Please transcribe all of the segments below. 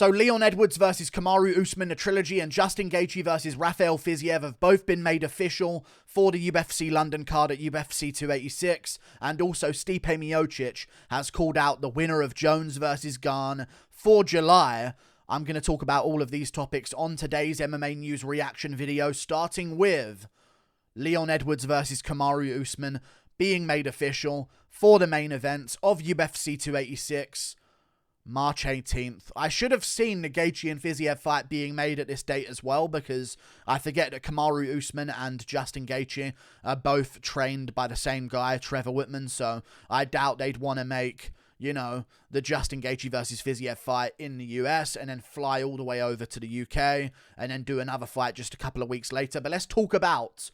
So Leon Edwards versus Kamaru Usman, a trilogy, and Justin Gaethje versus Rafael Fiziev have both been made official for the UFC London card at UFC 286. And also Stipe Miocic has called out the winner of Jones versus Gane for July. I'm going to talk about all of these topics on today's MMA News reaction video, starting with Leon Edwards versus Kamaru Usman being made official for the main event of UFC 286. March 18th. I should have seen the Gaethje and Fiziev fight being made at this date as well, because I forget that Kamaru Usman and Justin Gaethje are both trained by the same guy, Trevor Whitman, so I doubt they'd want to make, you know, the Justin Gaethje versus Fiziev fight in the US and then fly all the way over to the UK and then do another fight just a couple of weeks later. But let's talk about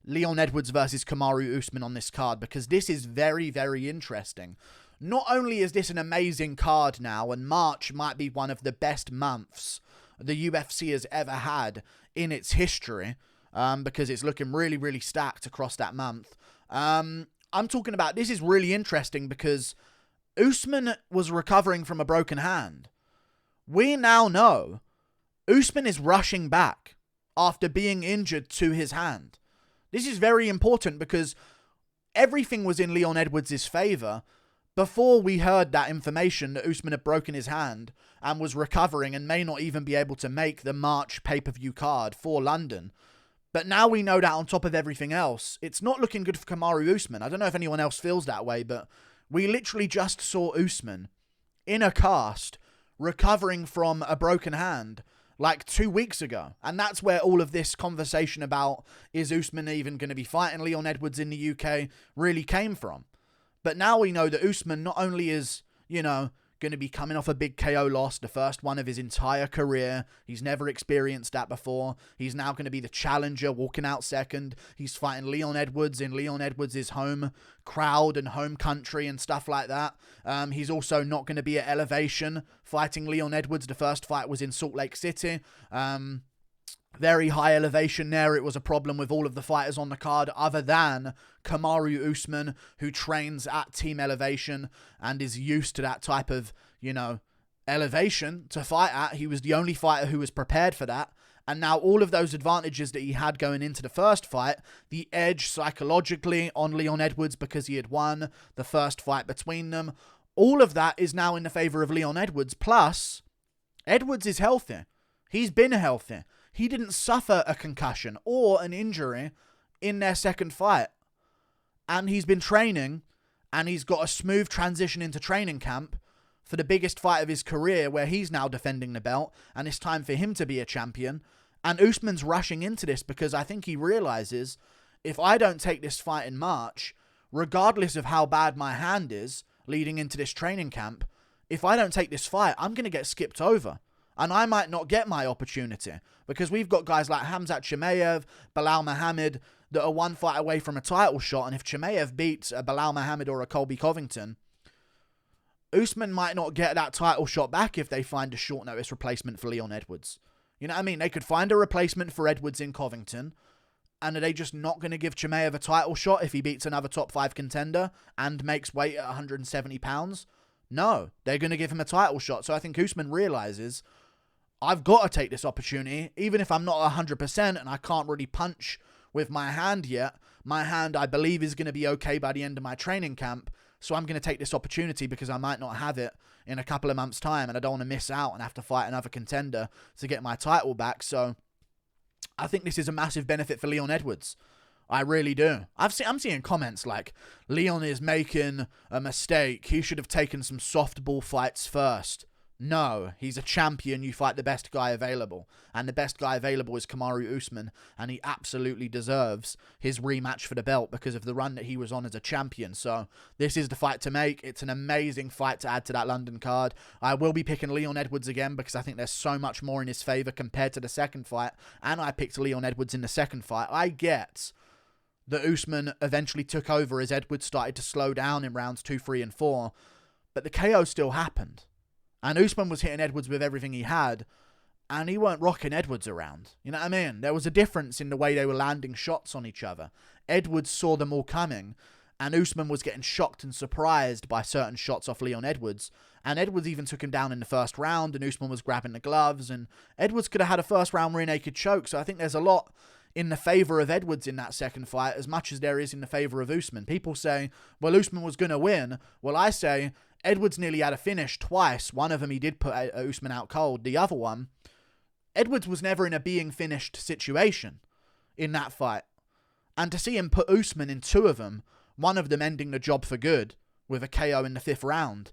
Leon Edwards versus Kamaru Usman on this card, because this is very, very interesting. Not only is this an amazing card now, and March might be one of the best months the UFC has ever had in its history, because it's looking really, really stacked across that month. I'm talking about, this is really interesting because Usman was recovering from a broken hand. We now know Usman is rushing back after being injured to his hand. This is very important because everything was in Leon Edwards' favour before we heard that information that Usman had broken his hand and was recovering and may not even be able to make the March pay-per-view card for London. But now we know that on top of everything else, it's not looking good for Kamaru Usman. I don't know if anyone else feels that way, but we literally just saw Usman in a cast recovering from a broken hand like 2 weeks ago. And that's where all of this conversation about is Usman even going to be fighting Leon Edwards in the UK really came from. But now we know that Usman not only is, you know, going to be coming off a big KO loss, the first one of his entire career. He's never experienced that before. He's now going to be the challenger, walking out second. He's fighting Leon Edwards in Leon Edwards' home crowd and home country and stuff like that. He's also not going to be at Elevation fighting Leon Edwards. The first fight was in Salt Lake City. Very high elevation there. It was a problem with all of the fighters on the card other than Kamaru Usman, who trains at Team Elevation and is used to that type of, you know, elevation to fight at. He was the only fighter who was prepared for that. And now all of those advantages that he had going into the first fight, the edge psychologically on Leon Edwards because he had won the first fight between them, all of that is now in the favor of Leon Edwards. Plus, Edwards is healthy. He's been healthy. He didn't suffer a concussion or an injury in their second fight. And he's been training, and he's got a smooth transition into training camp for the biggest fight of his career, where he's now defending the belt, and it's time for him to be a champion. And Usman's rushing into this because I think he realizes, if I don't take this fight in March, regardless of how bad my hand is leading into this training camp, if I don't take this fight, I'm going to get skipped over. And I might not get my opportunity because we've got guys like Khamzat Chimaev, Belal Muhammad that are one fight away from a title shot. And if Chimaev beats a Belal Muhammad or a Colby Covington, Usman might not get that title shot back if they find a short notice replacement for Leon Edwards. You know what I mean? They could find a replacement for Edwards in Covington. And are they just not going to give Chimaev a title shot if he beats another top 5 contender and makes weight at 170 pounds? No, they're going to give him a title shot. So I think Usman realizes, I've got to take this opportunity, even if I'm not 100% and I can't really punch with my hand yet. My hand, I believe, is going to be okay by the end of my training camp. So I'm going to take this opportunity because I might not have it in a couple of months' time, and I don't want to miss out and have to fight another contender to get my title back. So I think this is a massive benefit for Leon Edwards. I really do. I'm seeing comments like, Leon is making a mistake. He should have taken some softball fights first. No, he's a champion. You fight the best guy available. And the best guy available is Kamaru Usman. And he absolutely deserves his rematch for the belt because of the run that he was on as a champion. So this is the fight to make. It's an amazing fight to add to that London card. I will be picking Leon Edwards again because I think there's so much more in his favor compared to the second fight. And I picked Leon Edwards in the second fight. I get that Usman eventually took over as Edwards started to slow down in rounds 2, 3, and 4. But the KO still happened. And Usman was hitting Edwards with everything he had, and he weren't rocking Edwards around. You know what I mean? There was a difference in the way they were landing shots on each other. Edwards saw them all coming, And Usman was getting shocked and surprised by certain shots off Leon Edwards. And Edwards even took him down in the first round, and Usman was grabbing the gloves, and Edwards could have had a first round rear naked choke. So I think there's a lot in the favour of Edwards in that second fight as much as there is in the favour of Usman. People say, well, Usman was going to win. Well, I say Edwards nearly had a finish twice. One of them he did put Usman out cold. The other one, Edwards was never in a being finished situation in that fight. And to see him put Usman in two of them, one of them ending the job for good with a KO in the 5th round,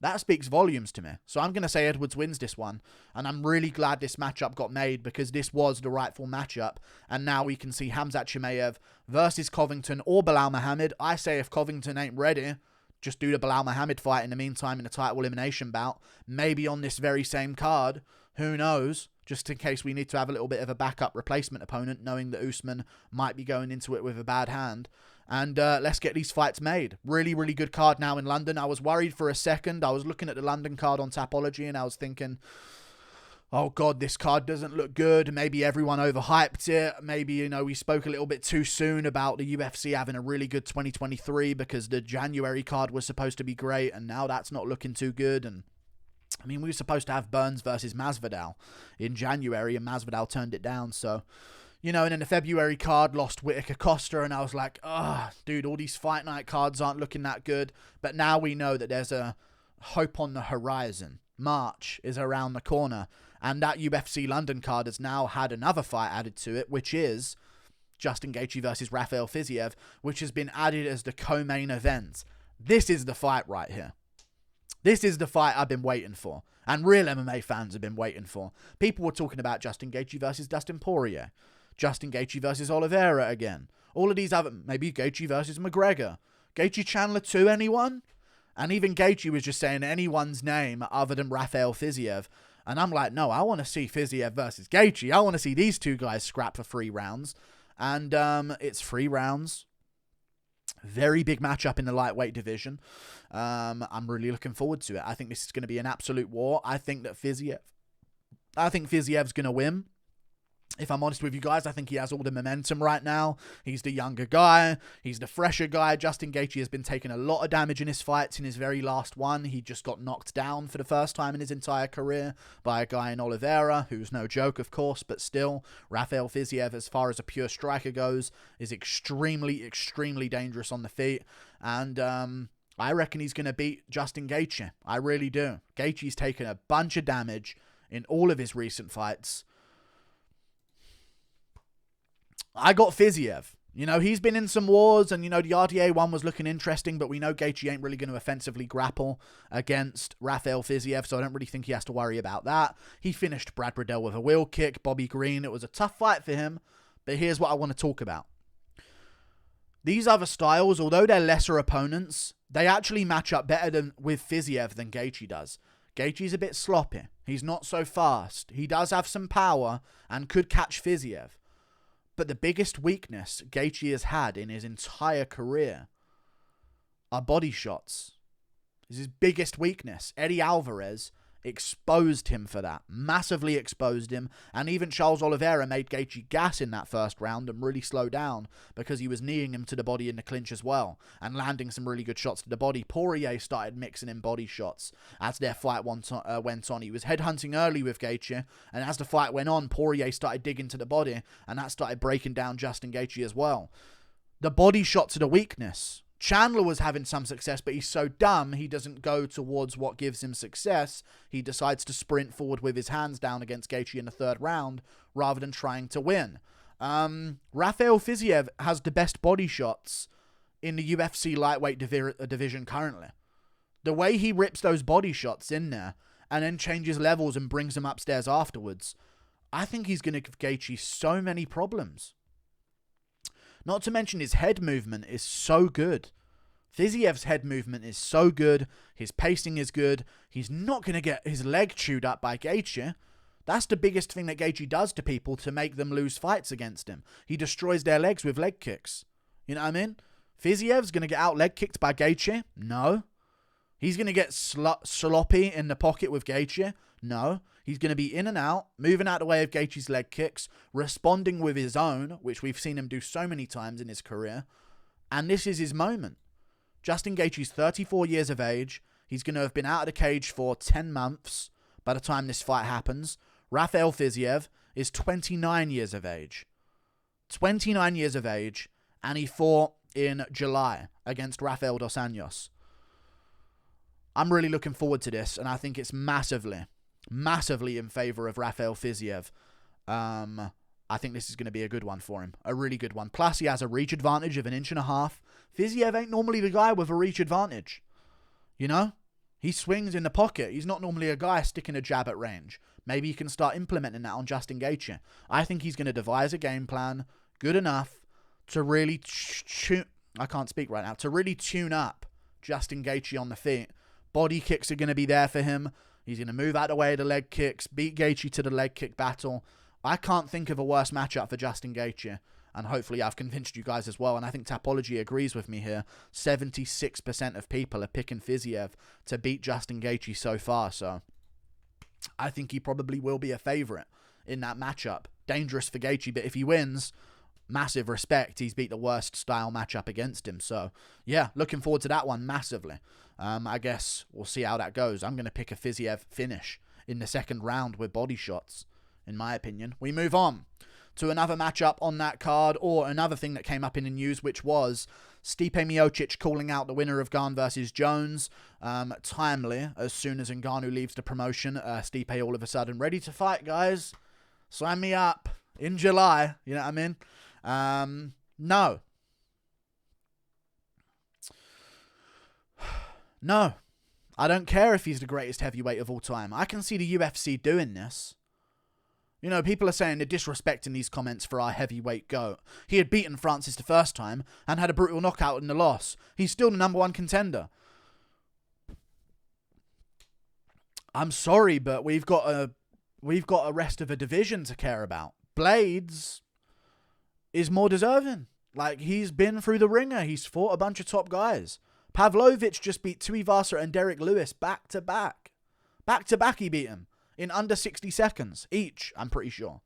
that speaks volumes to me. So I'm going to say Edwards wins this one. And I'm really glad this matchup got made because this was the rightful matchup. And now we can see Khamzat Chimaev versus Covington or Belal Muhammad. I say if Covington ain't ready, just do the Belal Muhammad fight in the meantime in a title elimination bout. Maybe on this very same card. Who knows? Just in case we need to have a little bit of a backup replacement opponent, knowing that Usman might be going into it with a bad hand. And let's get these fights made. Really, really good card now in London. I was worried for a second. I was looking at the London card on Tapology and I was thinking, oh God, this card doesn't look good. Maybe everyone overhyped it. Maybe, you know, we spoke a little bit too soon about the UFC having a really good 2023 because the January card was supposed to be great and now that's not looking too good. And I mean, we were supposed to have Burns versus Masvidal in January and Masvidal turned it down. So, you know, and then the February card lost Whittaker Costa and I was like, oh, dude, all these fight night cards aren't looking that good. But now we know that there's a hope on the horizon. March is around the corner. And that UFC London card has now had another fight added to it, which is Justin Gaethje versus Rafael Fiziev, which has been added as the co-main event. This is the fight right here. This is the fight I've been waiting for. And real MMA fans have been waiting for. People were talking about Justin Gaethje versus Dustin Poirier. Justin Gaethje versus Oliveira again. All of these other... Maybe Gaethje versus McGregor. Gaethje Chandler 2, anyone? And even Gaethje was just saying anyone's name other than Rafael Fiziev. And I'm like, no, I want to see Fiziev versus Gaethje. I want to see these two guys scrap for 3 rounds. And it's 3 rounds. Very big matchup in the lightweight division. I'm really looking forward to it. I think this is going to be an absolute war. I think Fiziev's going to win. If I'm honest with you guys, I think he has all the momentum right now. He's the younger guy. He's the fresher guy. Justin Gaethje has been taking a lot of damage in his fights. In his very last one, he just got knocked down for the first time in his entire career by a guy in Oliveira, who's no joke, of course, but still, Rafael Fiziev, as far as a pure striker goes, is extremely, extremely dangerous on the feet. And I reckon he's going to beat Justin Gaethje. I really do. Gaethje's taken a bunch of damage in all of his recent fights. I got Fiziev. You know, he's been in some wars, and, you know, the RDA one was looking interesting, but we know Gaethje ain't really going to offensively grapple against Rafael Fiziev, so I don't really think he has to worry about that. He finished Brad Riddell with a wheel kick, Bobby Green. It was a tough fight for him, but here's what I want to talk about. These other styles, although they're lesser opponents, they actually match up better with Fiziev than Gaethje does. Gaethje's a bit sloppy. He's not so fast. He does have some power and could catch Fiziev. But the biggest weakness Gaethje has had in his entire career are body shots. This is his biggest weakness. Eddie Alvarez exposed him for that. Massively exposed him. And even Charles Oliveira made Gaethje gas in that first round and really slow down because he was kneeing him to the body in the clinch as well and landing some really good shots to the body. Poirier started mixing in body shots as their fight went on. He was headhunting early with Gaethje, and as the fight went on, Poirier started digging to the body, and that started breaking down Justin Gaethje as well. The body shots are the weakness. Chandler was having some success, but he's so dumb, he doesn't go towards what gives him success. He decides to sprint forward with his hands down against Gaethje in the 3rd round, rather than trying to win. Rafael Fiziev has the best body shots in the UFC lightweight division currently. The way he rips those body shots in there, and then changes levels and brings them upstairs afterwards, I think he's going to give Gaethje so many problems. Not to mention his head movement is so good. Fiziev's head movement is so good. His pacing is good. He's not going to get his leg chewed up by Gaethje. That's the biggest thing that Gaethje does to people to make them lose fights against him. He destroys their legs with leg kicks. You know what I mean? Fiziev's going to get out leg kicked by Gaethje? No. He's going to get sloppy in the pocket with Gaethje? No. He's going to be in and out, moving out the way of Gaethje's leg kicks, responding with his own, which we've seen him do so many times in his career. And this is his moment. Justin Gaethje's 34 years of age. He's going to have been out of the cage for 10 months by the time this fight happens. Rafael Fiziev is 29 years of age. 29 years of age, and he fought in July against Rafael dos Anjos. I'm really looking forward to this, and I think it's massively in favor of Rafael Fiziev. I think this is going to be a good one for him. A really good one. Plus, he has a reach advantage of 1.5 inches. Fiziev ain't normally the guy with a reach advantage. You know? He swings in the pocket. He's not normally a guy sticking a jab at range. Maybe you can start implementing that on Justin Gaethje. I think he's going to devise a game plan good enough to really I can't speak right now. To really tune up Justin Gaethje on the feet. Body kicks are going to be there for him. He's going to move out of the way of the leg kicks, beat Gaethje to the leg kick battle. I can't think of a worse matchup for Justin Gaethje. And hopefully I've convinced you guys as well. And I think Tapology agrees with me here. 76% of people are picking Fiziev to beat Justin Gaethje so far. So I think he probably will be a favourite in that matchup. Dangerous for Gaethje, but if he wins, massive respect. He's beat the worst style matchup against him. So yeah, looking forward to that one massively. I guess we'll see how that goes. I'm going to pick a Fiziev finish in the second round with body shots, in my opinion. We move on to another matchup on that card, or another thing that came up in the news, which was Stipe Miocic calling out the winner of Gane versus Jones. Timely, as soon as Ngannou leaves the promotion, Stipe all of a sudden, ready to fight, guys. Sign me up in July. You know what I mean? No. No. I don't care if he's the greatest heavyweight of all time. I can see the UFC doing this. You know, people are saying they're disrespecting these comments for our heavyweight GOAT. He had beaten Francis the first time and had a brutal knockout in the loss. He's still the #1 contender. I'm sorry, but we've got a rest of a division to care about. Blades is more deserving. Like, he's been through the ringer. He's fought a bunch of top guys. Pavlovich just beat Tuivasa and Derek Lewis back to back. Back to back he beat him. In under 60 seconds each, I'm pretty sure.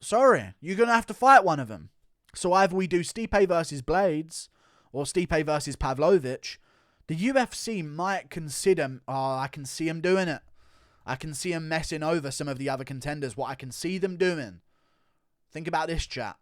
Sorry, you're going to have to fight one of them. So either we do Stipe versus Blades or Stipe versus Pavlovich. The UFC might consider... Oh, I can see him doing it. I can see him messing over some of the other contenders. What I can see them doing. Think about this, chat.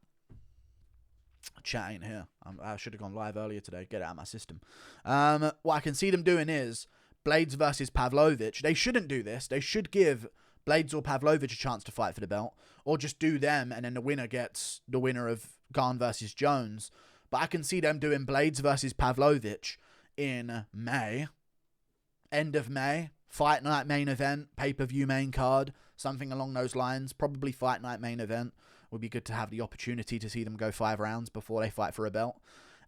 Chat ain't here. I should have gone live earlier today. Get it out of my system. What I can see them doing is Blades versus Pavlovich. They shouldn't do this. They should give Blades or Pavlovich a chance to fight for the belt. Or just do them and then the winner gets the winner of Gane versus Jones. But I can see them doing Blades versus Pavlovich in May. End of May. Fight night main event. Pay-per-view main card. Something along those lines. Probably fight night main event. Would be good to have the opportunity to see them go 5 rounds before they fight for a belt.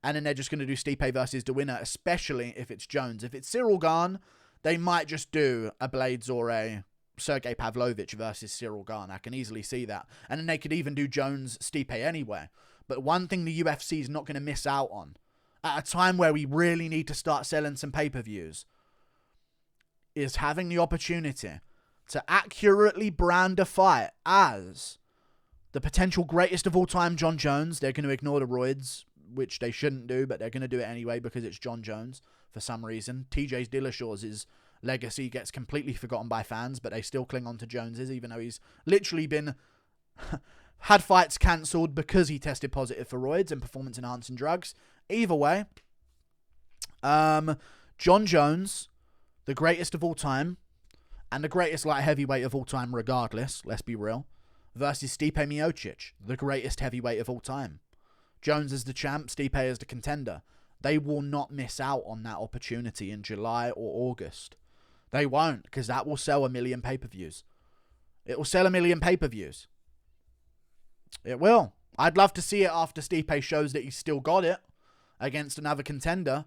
And then they're just going to do Stipe versus the winner, especially if it's Jones. If it's Cyril Gane, they might just do a Blades or a Sergey Pavlovich versus Cyril Gane. I can easily see that. And then they could even do Jones-Stipe anyway. But one thing the UFC is not going to miss out on, at a time where we really need to start selling some pay-per-views, is having the opportunity to accurately brand a fight as the potential greatest of all time, John Jones. They're going to ignore the roids, which they shouldn't do, but they're going to do it anyway because it's John Jones for some reason. TJ Dillashaw's legacy gets completely forgotten by fans, but they still cling on to Jones's, even though he's literally been had fights cancelled because he tested positive for roids and performance-enhancing drugs. Either way, John Jones, the greatest of all time, and the greatest light heavyweight of all time regardless, let's be real, versus Stipe Miocic, the greatest heavyweight of all time. Jones is the champ, Stipe is the contender. They will not miss out on that opportunity in July or August. They won't, because that will sell 1 million pay-per-views. It will sell 1 million pay-per-views. It will. I'd love to see it after Stipe shows that he's still got it against another contender.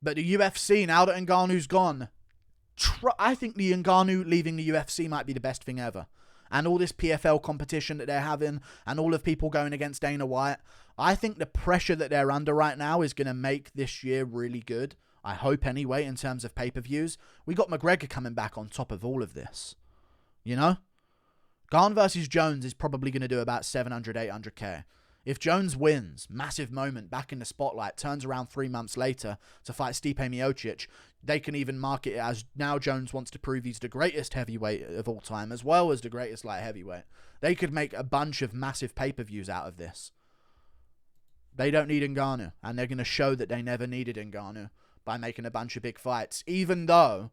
But the UFC, now that Ngannou's gone, I think the Ngannou leaving the UFC might be the best thing ever. And all this PFL competition that they're having, and all of people going against Dana White, I think the pressure that they're under right now is going to make this year really good. I hope anyway, in terms of pay-per-views. We got McGregor coming back on top of all of this. You know? Gane versus Jones is probably going to do about 700, 800k. If Jones wins, massive moment, back in the spotlight, turns around 3 months later to fight Stipe Miocic, they can even market it as now Jones wants to prove he's the greatest heavyweight of all time as well as the greatest light heavyweight. They could make a bunch of massive pay-per-views out of this. They don't need Ngannou, and they're going to show that they never needed Ngannou by making a bunch of big fights, even though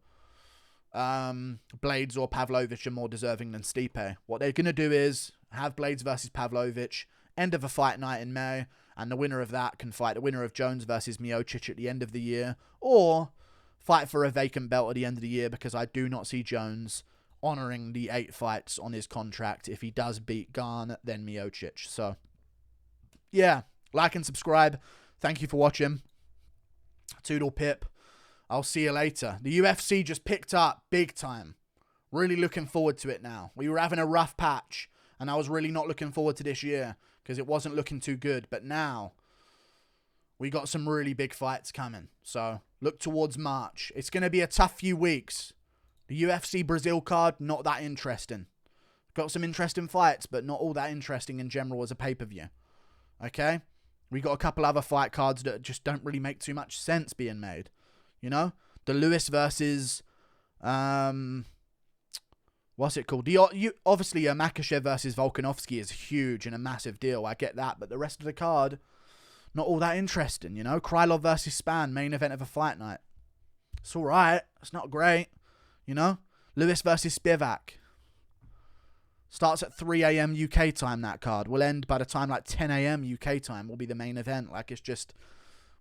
Blades or Pavlovich are more deserving than Stipe. What they're going to do is have Blades versus Pavlovich, end of a fight night in May, and the winner of that can fight the winner of Jones versus Miocic at the end of the year, or fight for a vacant belt at the end of the year, because I do not see Jones honouring the 8 fights on his contract. If he does beat Gane, then Miocic. So, yeah, like and subscribe. Thank you for watching. Toodle pip. I'll see you later. The UFC just picked up big time. Really looking forward to it now. We were having a rough patch, and I was really not looking forward to this year because it wasn't looking too good. But now we got some really big fights coming. So look towards March. It's going to be a tough few weeks. The UFC Brazil card, not that interesting. Got some interesting fights, but not all that interesting in general as a pay-per-view. Okay? We got a couple other fight cards that just don't really make too much sense being made. You know? The Lewis versus... what's it called? Obviously, Makhachev versus Volkanovski is huge and a massive deal. I get that. But the rest of the card, not all that interesting, you know? Krylov versus Spann, main event of a fight night. It's all right. It's not great, you know? Lewis versus Spivak. Starts at 3 a.m. UK time, that card. Will end by the time like 10 a.m. UK time will be the main event. Like, it's just...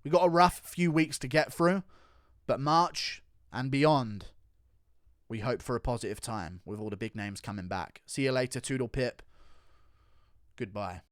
We got a rough few weeks to get through. But March and beyond, we hope for a positive time with all the big names coming back. See you later, Toodle Pip. Goodbye.